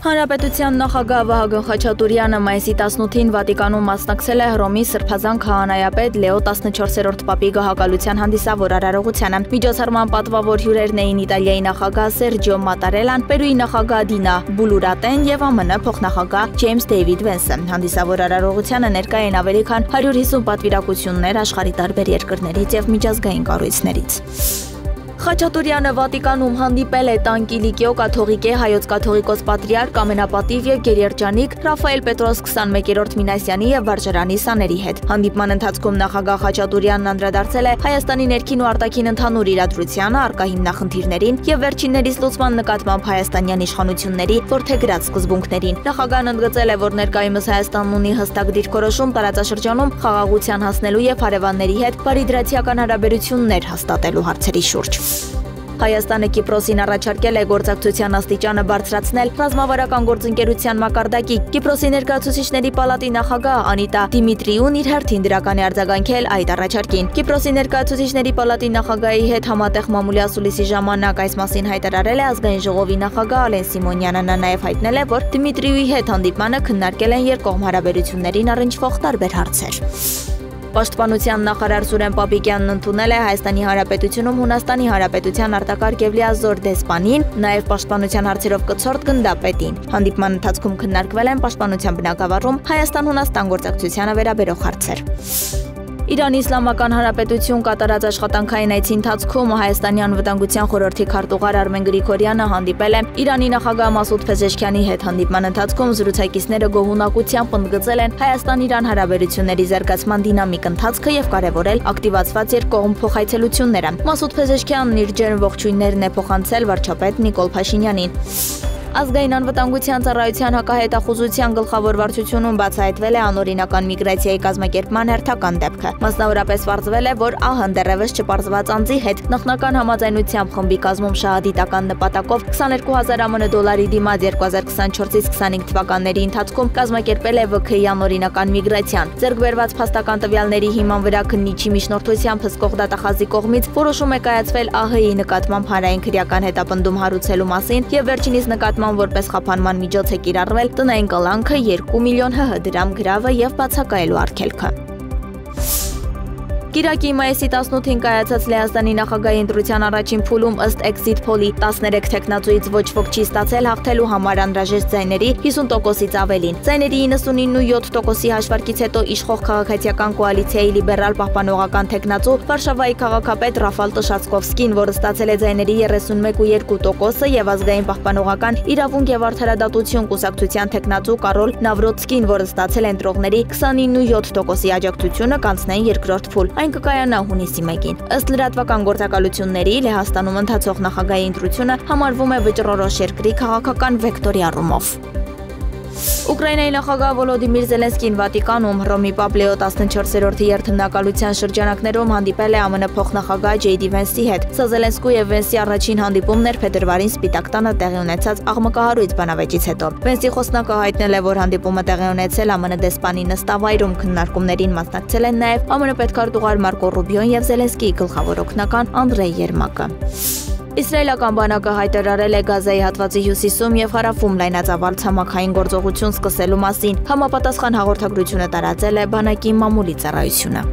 Հանրապետության նախագահ Վահագն Խաչատուրյանը մայիսի 18-ին Վատիկանում մասնակցել է Հռոմի Սրբազան քահանայապետ Լեո 14-րդ պապի գահակալության հանդիսավոր արարողությանը։ Միջոցառման պատվավոր հյուրերն էին Իտալիայի նախագահ Սերջիո Մատարելան, Պերուի նախագահ Դինա Բուլուրատեն եւ ԱՄՆ փոխնախագահ Ջեյմս Դեյվիդ Վենսը։ Հանդիսավոր արարողությանը ներկա էին ավելի քան 150 պատվիրակություններ աշխարհի տարբեր երկրներից եւ միջազգային կառույցներից։ Խաչատուրյանը Վատիկանում հանդիպել է Տանկիլիկիո կաթողիկե հայոց կաթողիկոս պատրիարք ամենապատիվ եւ գերերջանիկ Ռաֆայել Պետրոս 21-րդ Մինասյանի եւ վարժարանի սաների հետ։ Հանդիպման ընթացքում նախագահ Խաչատուրյանն անդրադարձել է Հայաստանի ներքին ու արտաքին ընդհանուր իրադրությանը, առկա հիմնախնդիրներին եւ վերջիններիս լուծման նկատմամբ հայաստանյան իշխանությունների որդեգրած սկզբունքներին։ Նախագահն ընդգծել է, որ ներկայումս Հայաստանն ունի հստակ դիրքորոշում տարածաշրջանում խաղաղության հասնելու եւ հարևանների հետ բարիդրացիական հարաբերություններ հաստատելու հարցերի շուրջ։ Հայաստանը Կիպրոսին առաջարկել է գործակցության աստիճանը բարձրացնել ռազմավարական գործընկերության մակարդակի։ Կիպրոսի ներկայացուցիչների պալատի նախագահ Անիտա Դիմիտրիուն իր հերթին դրական է արձագանքել այդ առաջարկին։ Կիպրոսի ներկայացուցիչների պալատի նախագահի հետ համատեղ մամուլի ասուլիսի ժամանակ այս մասին հայտարարել է ազգային ժողովի նախագահ Ալեն Սիմոնյանը։ Նա նաև հայտնել է, որ Դիմիտրիուի հետ հանդիպմանը քննարկել են երկկողմ հարաբերություններին առնչվող տարբեր հարցեր։ Պաշտպանության նախարար Սուրեն Պապիկյանն ընդունել է Հայաստանի Հանրապետությունում Հունաստանի Հանրապետության արտակարգ եւ լիազոր դեսպանին, նաեւ պաշտպանության հարցերով կցորդ գնդապետին։ Հանդիպման ընթացքում քննարկվել են պաշտպանության բնագավառում Հայաստան-Հունաստան գործակցությանը վերաբերող հարցեր։ Իրանի Իսլամական Հանրապետություն կատարած աշխատանքային այցի ընթացքում Հայաստանի անվտանգության խորհրդի քարտուղար Արմեն Գրիգորյանը հանդիպել է Իրանի նախագահ Մասուդ Փեզեշքյանի հետ։ Հանդիպման ընթացքում զրուցակիցները գոհունակությամբ ընդգծել են Հայաստան-Իրան հարաբերությունների զարգացման դինամիկ ընթացքը եւ կարեւորել ակտիվացված երկկողմ փոխայցելությունները։ Մասուդ Փեզեշքյանն իր ջերմ ողջույններն է փոխանցել վարչապետ Նիկոլ Փաշինյանին։ Ազգային անվտանգության ծառայության հակահետախուզության գլխավոր վարչությունում բացահայտվել է անօրինական միգրացիայի կազմակերպման հերթական դեպքը։ Մասնավորապես պարզվել է, որ ԱՀ-ն դեռևս չպարզված անձի հետ նախնական համաձայնությամբ խմբի կազմում շահադիտական նպատակով 22,000 ԱՄՆ դիմաց 2024-ից 25 թվականների ընթացքում կազմակերպել է ՎՔ-ի անօրինական միգրացիան։ Ձեռք բերված փաստական տվյալների հիման վրա քննիչի միջնորդությամբ հսկող դատախազի կողմից որոշում է կայացվել ԱՀ-ի նկատմամբ հանրային քրեական հետապնդում հարուցելու մասին եւ վերջինիս նկատմամբ որպես խափանման միջոց է կիրառվել տնային կլանքը 2 միլիոն ՀՀ դրամ գրավը եւ բացակայելու արգելքը։ Կիրակի մայիսի 18-ին կայացած Լեհաստանի նախագահի ընտրության առաջին փուլում ըստ Exit Poll-ի 13 տեխնացուից ոչ ոք չի ստացել հաղթելու համար անհրաժեշտ ձայների 50%-ից ավելին։ Ձայների 99.7%-ի հաշվարկից հետո իշխող քաղաքացիական կոալիցիայի լիբերալ պահպանողական տեխնացու Վարշավայի քաղաքապետ Ռաֆալ Տշացկովսկին, որը ստացել է ձայների 31.2%-ը, եւ ազգային պահպանողական իրավունք եւ արդարադատություն կուսակցության տեխնացու Կարոլ Նավրոտսկին, որը ստացել է ընտրողների 29.7%-ի աջակցությունը, կանցնեն երկրորդ փուլ։ Այն կկայանա հունիսի 1-ին։ Ըստ լրատվական գործակալությունների Լեհաստանում ընթացող նախագահի ընտրությունը համարվում է վճռորոշ երկրի քաղաքական վեկտորի առումով։ Ուկրաինայի նախագահ Վոլոդիմիր Զելենսկին Վատիկանում Հռոմի Պապ Լեո 14-րդի երթնակալության շրջանակներում հանդիպել է ԱՄՆ փոխնախագահ Ջեյդի Վենսի հետ։ Սա Զելենսկու եւ Վենսի առաջին հանդիպումն էր փետրվարին Սպիտակ տանը տեղի ունեցած աղմկահարույց բանավեճից հետո։ Վենսի խոսնակը հայտնել է, որ հանդիպումը տեղի ունեցել ԱՄՆ դեսպանի նստավայրում, քննարկումներին մասնակցել են նաեւ ԱՄՆ պետքարտուղար Մարկո Ռուբիոն եւ Զելենսկիի գլխավոր օգնական Անդրեյ Երմակը։ Իսրայելական բանակը հայտարարել է Գազայի հատվածի հյուսիսում եւ հարավում լայնածավալ ցամաքային գործողություն սկսելու մասին։ Համապատասխան հաղորդագրությունը տարածել է բանակի մամուլի ծառայությունը։